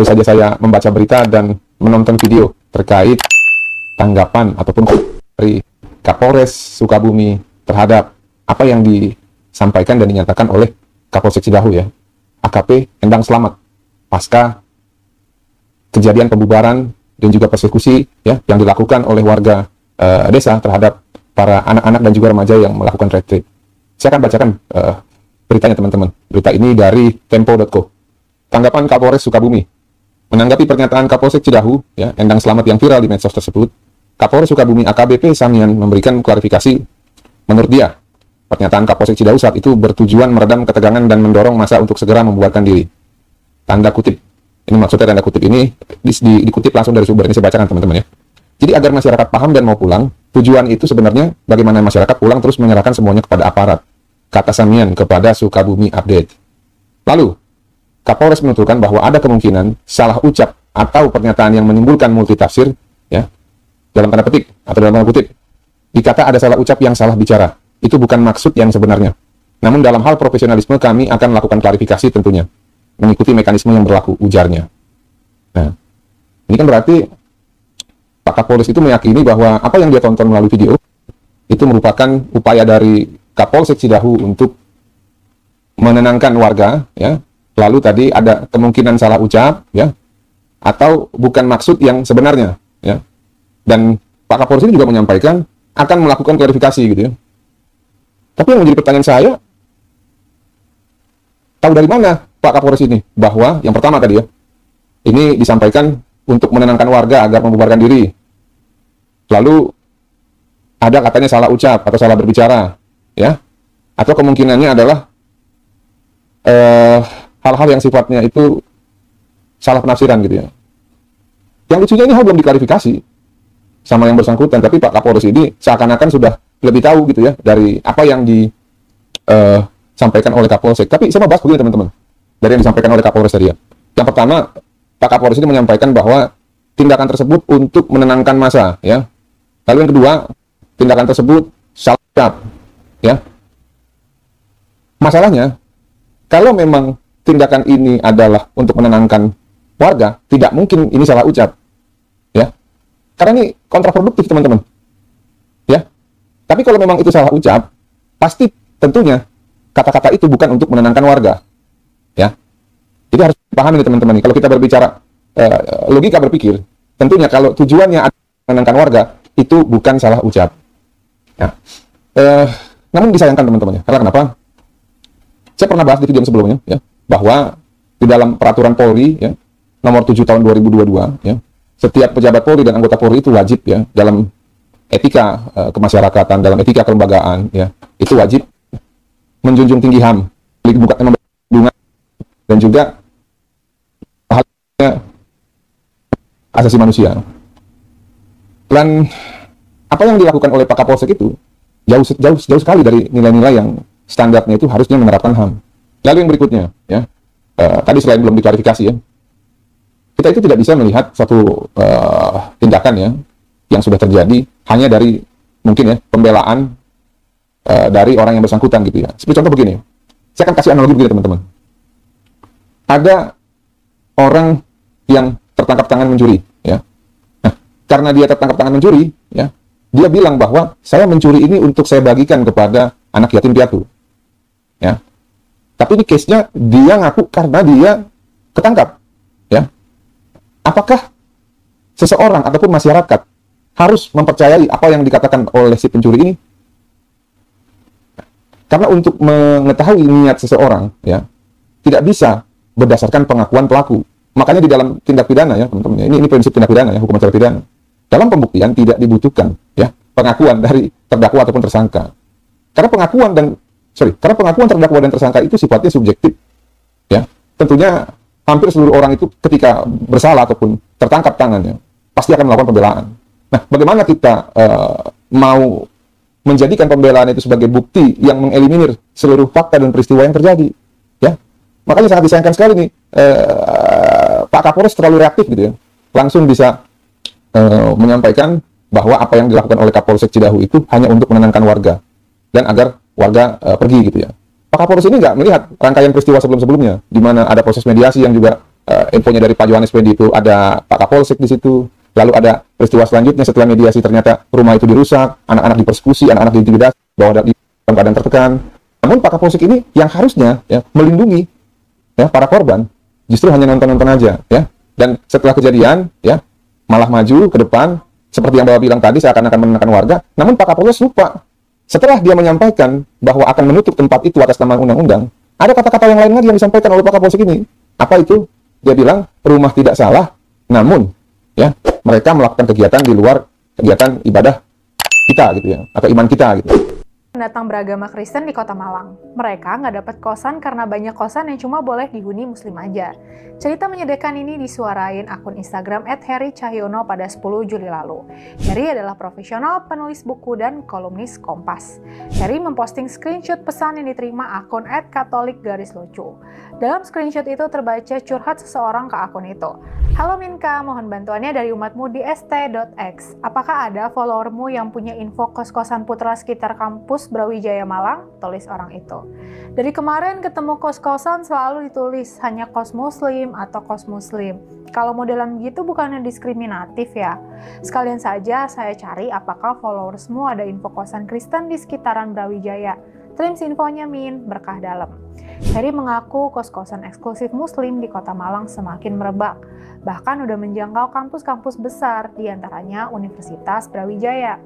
Baru saja saya membaca berita dan menonton video terkait tanggapan ataupun dari Kapolres Sukabumi terhadap apa yang disampaikan dan dinyatakan oleh Kapolsek Cidahu ya, AKP Endang Slamet, pasca kejadian pembubaran dan juga persekusi ya yang dilakukan oleh warga desa terhadap para anak-anak dan juga remaja yang melakukan retreat. Saya akan bacakan beritanya teman-teman. Berita ini dari Tempo.co. Tanggapan Kapolres Sukabumi. Menanggapi pernyataan Kapolsek Cidahu ya, Endang Slamet yang viral di medsos tersebut, Kapolres Sukabumi AKBP Samian memberikan klarifikasi. Menurut dia, pernyataan Kapolsek Cidahu saat itu bertujuan meredam ketegangan dan mendorong massa untuk segera membubarkan diri. Tanda kutip. Ini maksudnya tanda kutip ini dikutip langsung dari sumber. Ini saya bacakan teman-teman ya. Jadi agar masyarakat paham dan mau pulang, tujuan itu sebenarnya bagaimana masyarakat pulang terus menyerahkan semuanya kepada aparat. Kata Samian kepada Sukabumi Update. Lalu, Kapolres menuturkan bahwa ada kemungkinan salah ucap atau pernyataan yang menimbulkan multitafsir ya, dalam tanda petik atau dalam tanda kutip. Dikata ada salah ucap yang salah bicara. Itu bukan maksud yang sebenarnya. Namun dalam hal profesionalisme kami akan melakukan klarifikasi tentunya, mengikuti mekanisme yang berlaku, ujarnya. Nah, ini kan berarti Pak Kapolres itu meyakini bahwa apa yang dia tonton melalui video itu merupakan upaya dari Kapolsek Cidahu untuk menenangkan warga, ya. Lalu tadi ada kemungkinan salah ucap, ya, atau bukan maksud yang sebenarnya, ya. Dan Pak Kapolres ini juga menyampaikan akan melakukan klarifikasi, gitu ya. Tapi yang menjadi pertanyaan saya, tahu dari mana Pak Kapolres ini bahwa yang pertama tadi ya, ini disampaikan untuk menenangkan warga agar membubarkan diri. Lalu ada katanya salah ucap atau salah berbicara, ya, atau kemungkinannya adalah hal-hal yang sifatnya itu salah penafsiran gitu ya. Yang lucunya ini hal belum diklarifikasi sama yang bersangkutan, tapi Pak Kapolres ini seakan-akan sudah lebih tahu gitu ya dari apa yang disampaikan oleh Kapolsek. Tapi saya mau bahas begini teman-teman, dari yang disampaikan oleh Kapolres tadi ya. Yang pertama, Pak Kapolres ini menyampaikan bahwa tindakan tersebut untuk menenangkan massa, ya. Lalu yang kedua, tindakan tersebut salah ucap, ya. Masalahnya, kalau memang tindakan ini adalah untuk menenangkan warga, tidak mungkin ini salah ucap, ya. Karena ini kontraproduktif, teman-teman. Ya. Tapi kalau memang itu salah ucap, pasti tentunya kata-kata itu bukan untuk menenangkan warga, ya. Jadi harus paham ini teman-teman. Kalau kita berbicara logika berpikir, tentunya kalau tujuannya adalah menenangkan warga, itu bukan salah ucap. Nah, namun disayangkan teman-teman ya. Karena kenapa? Saya pernah bahas di video sebelumnya ya, bahwa di dalam peraturan Polri ya, nomor 7 tahun 2022 ya, setiap pejabat Polri dan anggota Polri itu wajib ya dalam etika kemasyarakatan, dalam etika kelembagaan ya, itu wajib menjunjung tinggi HAM, perlindungan dan juga halnya asasi manusia. Dan apa yang dilakukan oleh Pak Kapolsek itu jauh sekali dari nilai-nilai yang standarnya itu harusnya menerapkan HAM. Lalu yang berikutnya, ya, tadi selain belum diklarifikasi ya, kita itu tidak bisa melihat satu tindakan ya yang sudah terjadi hanya dari mungkin ya pembelaan dari orang yang bersangkutan gitu ya. Seperti contoh begini, saya akan kasih analogi begini teman-teman. Ada orang yang tertangkap tangan mencuri, ya. Nah, karena dia tertangkap tangan mencuri, ya, dia bilang bahwa saya mencuri ini untuk saya bagikan kepada anak yatim piatu, ya. Tapi ini case-nya dia ngaku karena dia ketangkap, ya. Apakah seseorang ataupun masyarakat harus mempercayai apa yang dikatakan oleh si pencuri ini? Karena untuk mengetahui niat seseorang, ya, tidak bisa berdasarkan pengakuan pelaku. Makanya di dalam tindak pidana ya teman-teman, ini prinsip tindak pidana ya, hukum acara pidana. Dalam pembuktian tidak dibutuhkan ya pengakuan dari terdakwa ataupun tersangka. Karena pengakuan terdakwa dan tersangka itu sifatnya subjektif. Ya, tentunya hampir seluruh orang itu ketika bersalah ataupun tertangkap tangannya pasti akan melakukan pembelaan. Nah, bagaimana kita mau menjadikan pembelaan itu sebagai bukti yang mengeliminir seluruh fakta dan peristiwa yang terjadi? Ya, makanya sangat disayangkan sekali nih Pak Kapolres terlalu reaktif gitu ya, langsung bisa menyampaikan bahwa apa yang dilakukan oleh Kapolsek Cidahu itu hanya untuk menenangkan warga dan agar warga pergi gitu ya. Pak Kapolres ini nggak melihat rangkaian peristiwa sebelum-sebelumnya, di mana ada proses mediasi yang juga infonya dari Pak Yohanes Wendi itu ada Pak Kapolsek di situ. Lalu ada peristiwa selanjutnya setelah mediasi ternyata rumah itu dirusak, anak-anak dipersekusi, anak-anak diintimidasi, bahwa di dalam keadaan tertekan. Namun Pak Kapolsek ini yang harusnya ya melindungi ya para korban, justru hanya nonton-nonton aja ya. Dan setelah kejadian ya malah maju ke depan seperti yang Bapak bilang tadi, saya akan menenangkan warga. Namun Pak Kapolres lupa. Setelah dia menyampaikan bahwa akan menutup tempat itu atas nama undang-undang, ada kata-kata yang lain lagi yang disampaikan oleh Pak Kapolsek ini. Apa itu? Dia bilang rumah tidak salah, namun ya mereka melakukan kegiatan di luar kegiatan ibadah kita gitu ya, atau iman kita gitu. Pendatang beragama Kristen di Kota Malang. Mereka nggak dapat kosan karena banyak kosan yang cuma boleh dihuni Muslim aja. Cerita menyedihkan ini disuarain akun Instagram @harrycahyono pada 10 Juli lalu. Harry adalah profesional penulis buku dan kolumnis Kompas. Harry memposting screenshot pesan yang diterima akun @katolik_lucu. Dalam screenshot itu terbaca curhat seseorang ke akun itu. Halo Minka, mohon bantuannya dari umatmu di st.x. Apakah ada followermu yang punya info kos-kosan putra sekitar kampus Brawijaya Malang? Tulis orang itu. Dari kemarin ketemu kos-kosan selalu ditulis hanya kos muslim atau kos muslim. Kalau modelan begitu bukannya diskriminatif ya? Sekalian saja saya cari apakah followersmu ada info kosan Kristen di sekitaran Brawijaya. Terima infonya Min, berkah dalam. Harry mengaku kos-kosan eksklusif muslim di Kota Malang semakin merebak. Bahkan udah menjangkau kampus-kampus besar, diantaranya Universitas Brawijaya.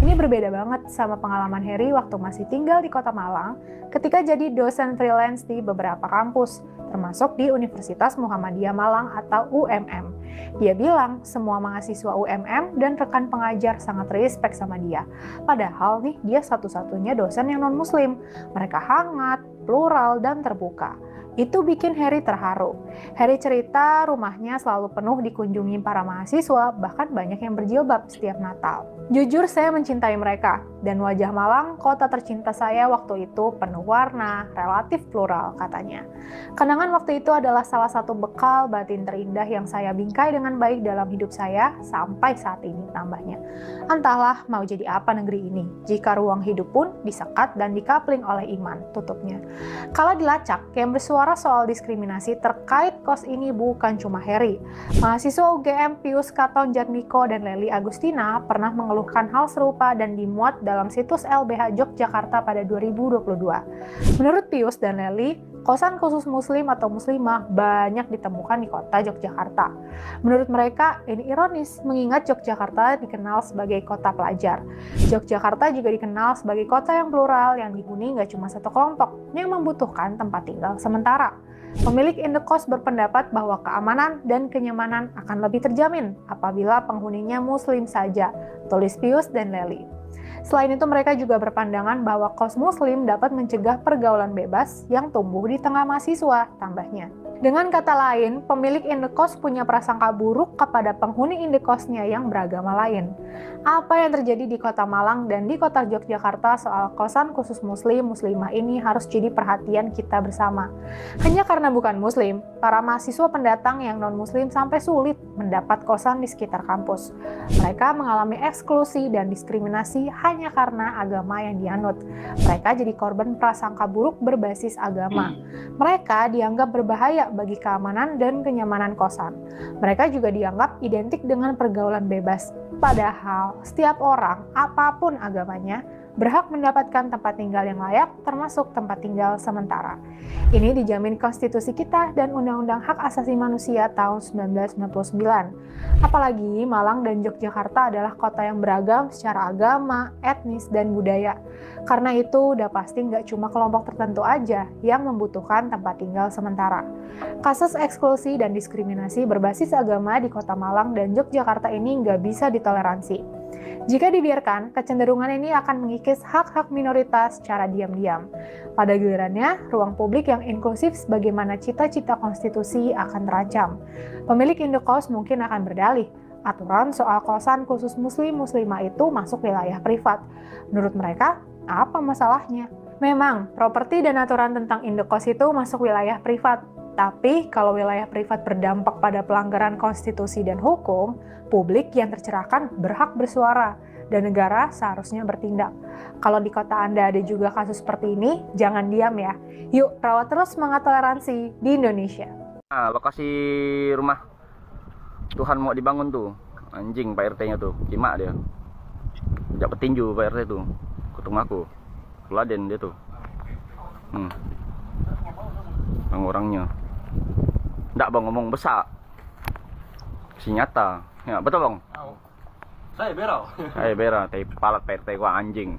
Ini berbeda banget sama pengalaman Harry waktu masih tinggal di Kota Malang ketika jadi dosen freelance di beberapa kampus, termasuk di Universitas Muhammadiyah Malang atau UMM. Dia bilang semua mahasiswa UMM dan rekan pengajar sangat respect sama dia. Padahal nih dia satu-satunya dosen yang non-muslim. Mereka hangat, plural, dan terbuka. Itu bikin Harry terharu. Harry cerita rumahnya selalu penuh dikunjungi para mahasiswa, bahkan banyak yang berjilbab setiap Natal. Jujur saya mencintai mereka, dan wajah Malang, kota tercinta saya waktu itu penuh warna, relatif plural katanya. Kenangan waktu itu adalah salah satu bekal batin terindah yang saya bingkai dengan baik dalam hidup saya sampai saat ini tambahnya. Entahlah mau jadi apa negeri ini, jika ruang hidup pun disekat dan dikapling oleh iman, tutupnya. Kalau dilacak, yang bersuara soal diskriminasi terkait kos ini bukan cuma Harry. Mahasiswa UGM Pius Katon Jatmiko dan Lely Agustina pernah mengeluhkan hal serupa dan dimuat dalam situs LBH Yogyakarta pada 2022. Menurut Pius dan Lely, kosan khusus muslim atau muslimah banyak ditemukan di kota Yogyakarta. Menurut mereka, ini ironis mengingat Yogyakarta dikenal sebagai kota pelajar. Yogyakarta juga dikenal sebagai kota yang plural yang dihuni nggak cuma satu kelompok yang membutuhkan tempat tinggal sementara. Pemilik indekos berpendapat bahwa keamanan dan kenyamanan akan lebih terjamin apabila penghuninya muslim saja, tulis Pius dan Lely. Selain itu mereka juga berpandangan bahwa kos muslim dapat mencegah pergaulan bebas yang tumbuh di tengah mahasiswa, tambahnya. Dengan kata lain, pemilik indekos punya prasangka buruk kepada penghuni indekosnya yang beragama lain. Apa yang terjadi di Kota Malang dan di Kota Yogyakarta soal kosan khusus muslim-muslimah ini harus jadi perhatian kita bersama. Hanya karena bukan muslim, para mahasiswa pendatang yang non-muslim sampai sulit mendapat kosan di sekitar kampus. Mereka mengalami eksklusi dan diskriminasi hanya karena agama yang dianut. Mereka jadi korban prasangka buruk berbasis agama. Mereka dianggap berbahaya bagi keamanan dan kenyamanan kosan. Mereka juga dianggap identik dengan pergaulan bebas. Padahal, setiap orang, apapun agamanya, berhak mendapatkan tempat tinggal yang layak, termasuk tempat tinggal sementara. Ini dijamin konstitusi kita dan Undang-Undang Hak Asasi Manusia tahun 1999. Apalagi Malang dan Yogyakarta adalah kota yang beragam secara agama, etnis, dan budaya. Karena itu udah pasti nggak cuma kelompok tertentu aja yang membutuhkan tempat tinggal sementara. Kasus eksklusi dan diskriminasi berbasis agama di Kota Malang dan Yogyakarta ini nggak bisa ditoleransi. Jika dibiarkan, kecenderungan ini akan mengikis hak-hak minoritas secara diam-diam. Pada gilirannya, ruang publik yang inklusif sebagaimana cita-cita konstitusi akan terancam. Pemilik indekos mungkin akan berdalih, aturan soal kosan khusus muslim-muslimah itu masuk wilayah privat. Menurut mereka, apa masalahnya? Memang, properti dan aturan tentang indekos itu masuk wilayah privat. Tapi, kalau wilayah privat berdampak pada pelanggaran konstitusi dan hukum, publik yang tercerahkan berhak bersuara, dan negara seharusnya bertindak. Kalau di kota Anda ada juga kasus seperti ini, jangan diam ya. Yuk, rawat terus semangat toleransi di Indonesia. Nah, lokasi rumah Tuhan mau dibangun tuh, anjing Pak RT-nya tuh, kimak dia. Jak petinju Pak RT tuh, ketemu aku, Laden dia tuh. Orang-orangnya. Nggak bang ngomong besar, si nyata. Ya betul bang. Saya berau. Saya bera, tapi palat Pak RT gua anjing.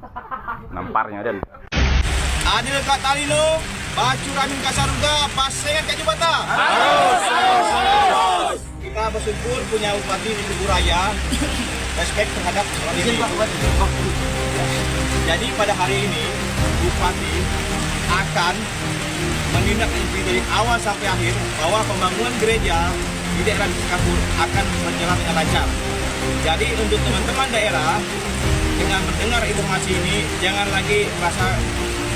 Namparnya dan. Adil Kak Talino, Bacu Ramin Kasaruga, pasengan Kak Jubata. Harus. Kita bersyukur punya bupati di Tugu Raya, respect terhadap ini. Jadi pada hari ini, bupati akan menindaklanjuti dari awal sampai akhir bahwa pembangunan gereja di daerah Singapura akan berjalan dengan lancar. Jadi untuk teman-teman daerah, dengan mendengar informasi ini, jangan lagi merasa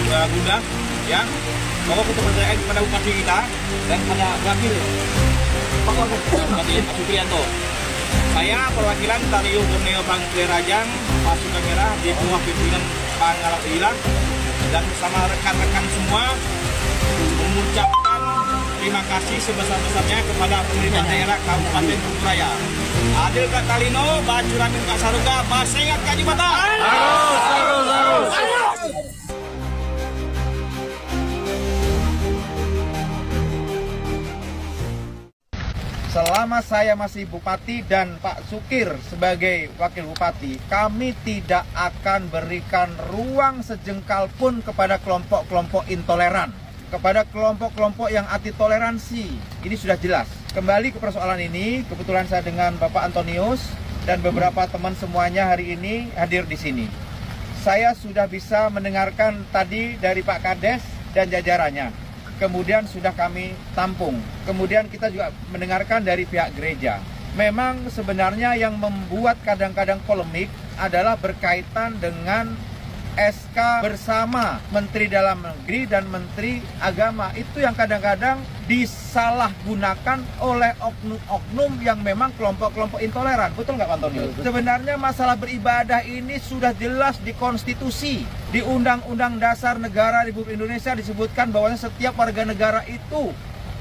gundah, ya. Bahwa kita percaya kepada bupati kita dan pada wakil Bupati Pak Supriyanto. Saya perwakilan dari Borneo Bangkli Rajang, pasukan merah di bawah pimpinan Pak Ngalap Hilang dan bersama rekan-rekan semua mengucapkan terima kasih sebesar-besarnya kepada pemerintah daerah Kabupaten Tugu Raya. Adil Kak Talino, Bacu Ramin Kak Saruga, Basengat Kak Jibata. Harus. Selama saya masih bupati dan Pak Sukir sebagai wakil bupati, kami tidak akan berikan ruang sejengkal pun kepada kelompok-kelompok intoleran, kepada kelompok-kelompok yang anti toleransi. Ini sudah jelas. Kembali ke persoalan ini, kebetulan saya dengan Bapak Antonius dan beberapa teman semuanya hari ini hadir di sini. Saya sudah bisa mendengarkan tadi dari Pak Kades dan jajarannya. Kemudian sudah kami tampung. Kemudian kita juga mendengarkan dari pihak gereja. Memang sebenarnya yang membuat kadang-kadang polemik adalah berkaitan dengan SK bersama Menteri Dalam Negeri dan Menteri Agama. Itu yang kadang-kadang disalahgunakan oleh oknum-oknum yang memang kelompok-kelompok intoleran. Betul nggak Pak Antonius? Sebenarnya masalah beribadah ini sudah jelas di konstitusi. Di Undang-Undang Dasar Negara Republik Indonesia disebutkan bahwa setiap warga negara itu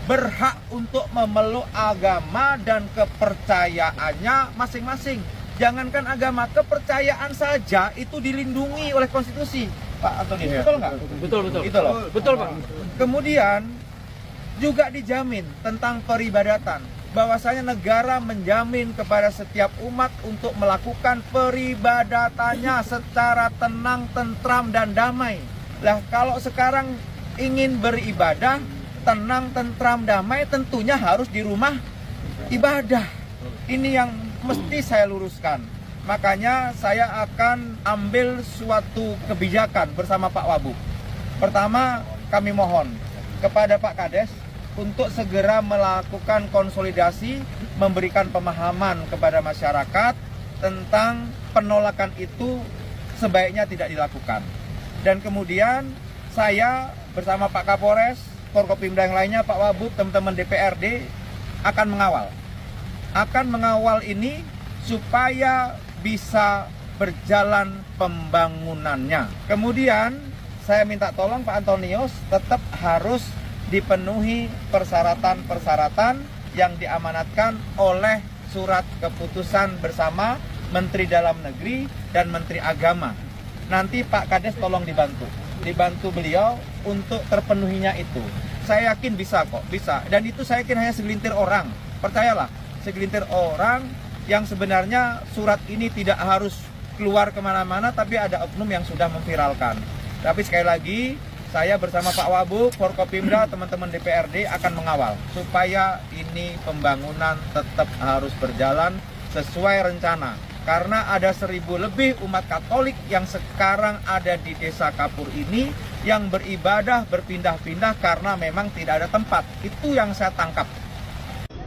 berhak untuk memeluk agama dan kepercayaannya masing-masing. Jangankan agama, kepercayaan saja itu dilindungi oleh konstitusi, Pak Antonius. Ya. Betul nggak? Betul. Itu loh. Betul, Pak. Kemudian juga dijamin tentang peribadatan, bahwasanya negara menjamin kepada setiap umat untuk melakukan peribadatannya secara tenang, tentram, dan damai. Lah kalau sekarang ingin beribadah tenang, tentram, damai, tentunya harus di rumah ibadah. Ini yang mesti saya luruskan. Makanya saya akan ambil suatu kebijakan bersama Pak Wabub. Pertama, kami mohon kepada Pak Kades untuk segera melakukan konsolidasi, memberikan pemahaman kepada masyarakat tentang penolakan itu sebaiknya tidak dilakukan. Dan kemudian saya bersama Pak Kapolres, Forkopimda yang lainnya, Pak Wabub, teman-teman DPRD akan mengawal ini supaya bisa berjalan pembangunannya. Kemudian saya minta tolong Pak Antonius tetap harus dipenuhi persyaratan-persyaratan yang diamanatkan oleh surat keputusan bersama Menteri Dalam Negeri dan Menteri Agama. Nanti Pak Kades tolong dibantu beliau untuk terpenuhinya itu. Saya yakin bisa kok, bisa. Dan itu saya yakin hanya segelintir orang. Percayalah, segelintir orang yang sebenarnya surat ini tidak harus keluar kemana-mana, tapi ada oknum yang sudah memviralkan. Tapi sekali lagi, saya bersama Pak Wabub, Forkopimda, teman-teman DPRD akan mengawal supaya ini pembangunan tetap harus berjalan sesuai rencana. Karena ada 1.000 lebih umat Katolik yang sekarang ada di Desa Kapur ini yang beribadah berpindah-pindah karena memang tidak ada tempat. Itu yang saya tangkap.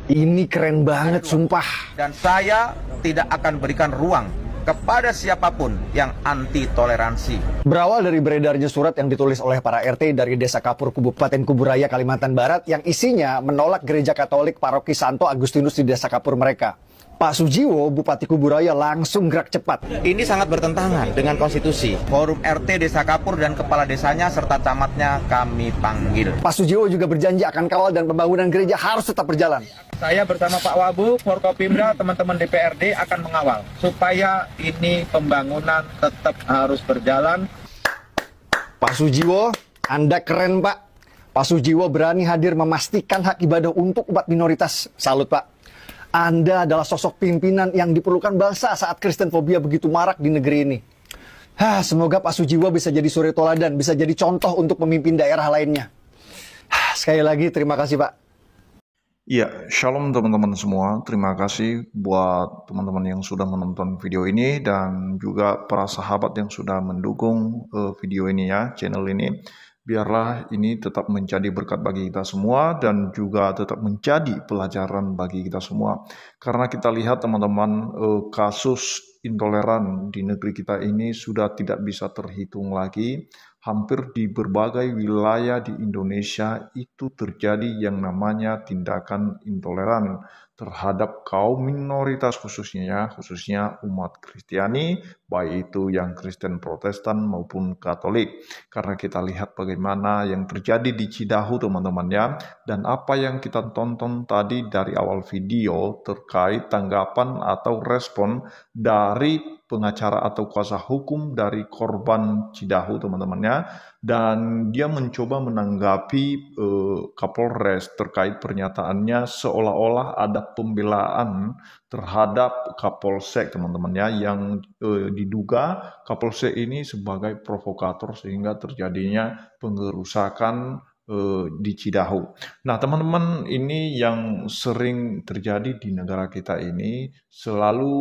Ini keren banget, sumpah. Dan saya tidak akan berikan ruang kepada siapapun yang anti toleransi. Berawal dari beredarnya surat yang ditulis oleh para RT dari Desa Kapur, Kabupaten Kuburaya, Kalimantan Barat, yang isinya menolak gereja Katolik Paroki Santo Agustinus di Desa Kapur mereka. Pak Sujiwo, Bupati Kuburaya, langsung gerak cepat. Ini sangat bertentangan dengan konstitusi. Forum RT Desa Kapur dan kepala desanya serta camatnya kami panggil. Pak Sujiwo juga berjanji akan kawal dan pembangunan gereja harus tetap berjalan. Saya bersama Pak Wabu, Forkopimda, teman-teman DPRD akan mengawal supaya ini pembangunan tetap harus berjalan. Pak Sujiwo, Anda keren, Pak. Pak Sujiwo berani hadir memastikan hak ibadah untuk umat minoritas. Salut, Pak. Anda adalah sosok pimpinan yang diperlukan bangsa saat Kristen fobia begitu marak di negeri ini. Semoga Pak Sujiwo bisa jadi suri toladan, bisa jadi contoh untuk pemimpin daerah lainnya. Sekali lagi, terima kasih, Pak. Ya, shalom teman-teman semua. Terima kasih buat teman-teman yang sudah menonton video ini dan juga para sahabat yang sudah mendukung video ini ya, channel ini. Biarlah ini tetap menjadi berkat bagi kita semua dan juga tetap menjadi pelajaran bagi kita semua. Karena kita lihat teman-teman, kasus intoleran di negeri kita ini sudah tidak bisa terhitung lagi. Hampir di berbagai wilayah di Indonesia itu terjadi yang namanya tindakan intoleran terhadap kaum minoritas khususnya umat Kristiani, baik itu yang Kristen Protestan maupun Katolik. Karena kita lihat bagaimana yang terjadi di Cidahu teman-teman ya, dan apa yang kita tonton tadi dari awal video terkait tanggapan atau respon dari pengacara atau kuasa hukum dari korban Cidahu teman-temannya, dan dia mencoba menanggapi Kapolres terkait pernyataannya seolah-olah ada pembelaan terhadap Kapolsek teman-temannya yang diduga Kapolsek ini sebagai provokator sehingga terjadinya pengerusakan di Cidahu. Nah teman-teman, ini yang sering terjadi di negara kita ini, selalu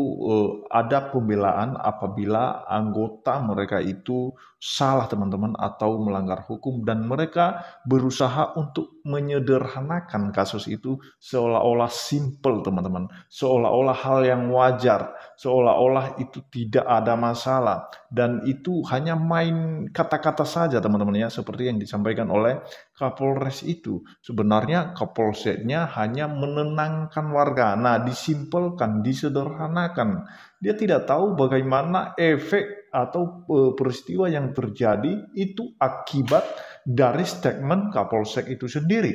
ada pembelaan apabila anggota mereka itu salah teman-teman atau melanggar hukum, dan mereka berusaha untuk menyederhanakan kasus itu seolah-olah simple teman-teman, seolah-olah hal yang wajar, seolah-olah itu tidak ada masalah, dan itu hanya main kata-kata saja teman-teman ya, seperti yang disampaikan oleh Kapolres itu. Sebenarnya Kapolseknya hanya menenangkan warga. Nah, disimpelkan, disederhanakan. Dia tidak tahu bagaimana efek atau peristiwa yang terjadi itu akibat dari statement Kapolsek itu sendiri.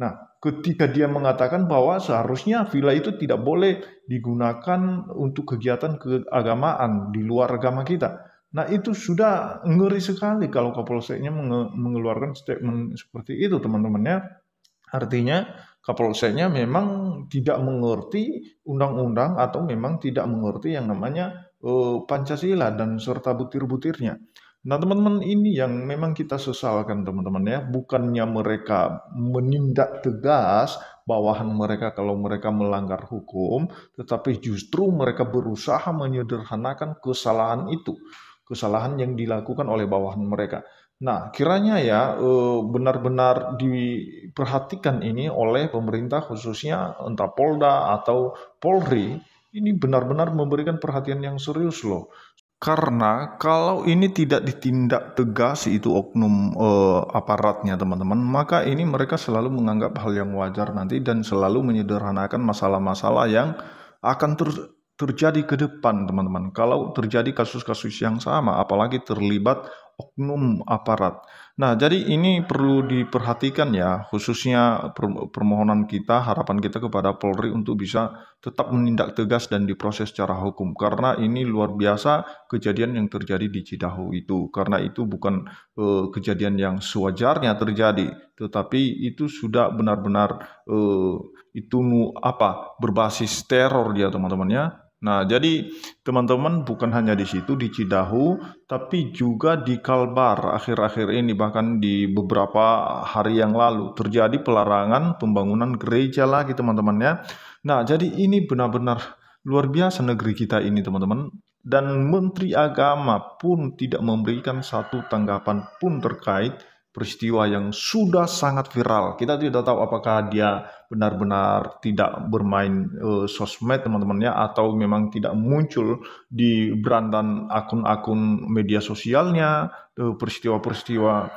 Nah, ketika dia mengatakan bahwa seharusnya villa itu tidak boleh digunakan untuk kegiatan keagamaan di luar agama kita. Nah, itu sudah ngeri sekali kalau Kapolseknya mengeluarkan statement seperti itu teman-temannya. Artinya Kapolseknya memang tidak mengerti undang-undang atau memang tidak mengerti yang namanya Pancasila dan serta butir-butirnya. Nah teman-teman, ini yang memang kita sesalkan teman-teman ya. Bukannya mereka menindak tegas bawahan mereka kalau mereka melanggar hukum, tetapi justru mereka berusaha menyederhanakan kesalahan itu. Kesalahan yang dilakukan oleh bawahan mereka. Nah, kiranya ya benar-benar diperhatikan ini oleh pemerintah, khususnya entah Polda atau Polri, ini benar-benar memberikan perhatian yang serius loh. Karena kalau ini tidak ditindak tegas itu oknum aparatnya teman-teman, maka ini mereka selalu menganggap hal yang wajar nanti dan selalu menyederhanakan masalah-masalah yang akan terjadi ke depan teman-teman. Kalau terjadi kasus-kasus yang sama, apalagi terlibat oknum aparat. Nah, jadi ini perlu diperhatikan ya, khususnya permohonan kita, harapan kita kepada Polri untuk bisa tetap menindak tegas dan diproses secara hukum. Karena ini luar biasa kejadian yang terjadi di Cidahu itu. Karena itu bukan kejadian yang sewajarnya terjadi, tetapi itu sudah benar-benar berbasis teror dia teman-temannya. Nah, jadi teman-teman bukan hanya di situ, di Cidahu, tapi juga di Kalbar akhir-akhir ini, bahkan di beberapa hari yang lalu, terjadi pelarangan pembangunan gereja lagi teman-teman ya. Nah, jadi ini benar-benar luar biasa negeri kita ini teman-teman. Dan Menteri Agama pun tidak memberikan satu tanggapan pun terkait peristiwa yang sudah sangat viral. Kita tidak tahu apakah dia benar-benar tidak bermain sosmed teman-temannya, atau memang tidak muncul di berandan akun-akun media sosialnya peristiwa-peristiwa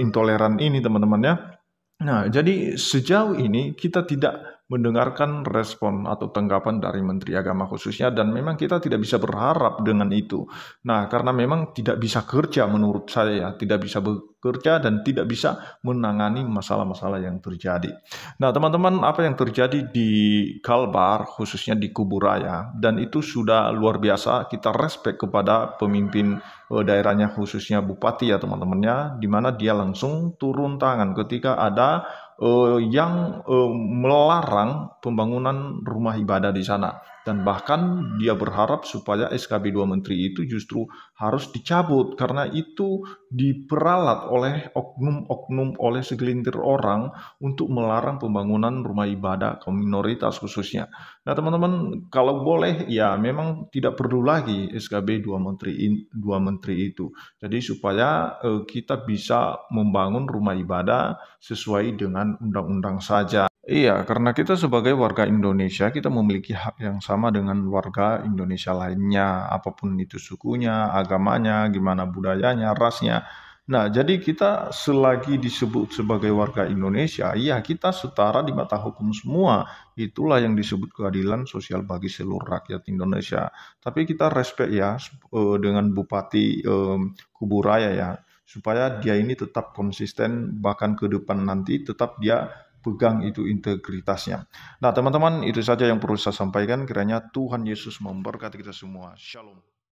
intoleran ini teman-temannya. Nah, jadi sejauh ini kita tidak mendengarkan respon atau tanggapan dari Menteri Agama khususnya, dan memang kita tidak bisa berharap dengan itu. Nah, karena memang tidak bisa kerja menurut saya, tidak bisa bekerja dan tidak bisa menangani masalah-masalah yang terjadi. Nah, teman-teman, apa yang terjadi di Kalbar, khususnya di Kuburaya, dan itu sudah luar biasa. Kita respect kepada pemimpin daerahnya, khususnya bupati ya teman-temannya, di mana dia langsung turun tangan ketika ada yang melarang pembangunan rumah ibadah di sana, dan bahkan dia berharap supaya SKB 2 Menteri itu justru harus dicabut karena itu diperalat oleh oknum-oknum, oleh segelintir orang untuk melarang pembangunan rumah ibadah kaum minoritas khususnya. Nah teman-teman, kalau boleh ya memang tidak perlu lagi SKB 2 Menteri itu. Jadi supaya kita bisa membangun rumah ibadah sesuai dengan undang-undang saja. Iya, karena kita sebagai warga Indonesia, kita memiliki hak yang sama dengan warga Indonesia lainnya, apapun itu sukunya, agamanya, gimana budayanya, rasnya. Nah, jadi kita selagi disebut sebagai warga Indonesia, iya kita setara di mata hukum semua. Itulah yang disebut keadilan sosial bagi seluruh rakyat Indonesia. Tapi kita respect ya dengan Bupati Kuburaya ya, supaya dia ini tetap konsisten, bahkan ke depan nanti tetap dia pegang itu integritasnya. Nah teman-teman, itu saja yang perlu saya sampaikan. Kiranya Tuhan Yesus memberkati kita semua. Shalom.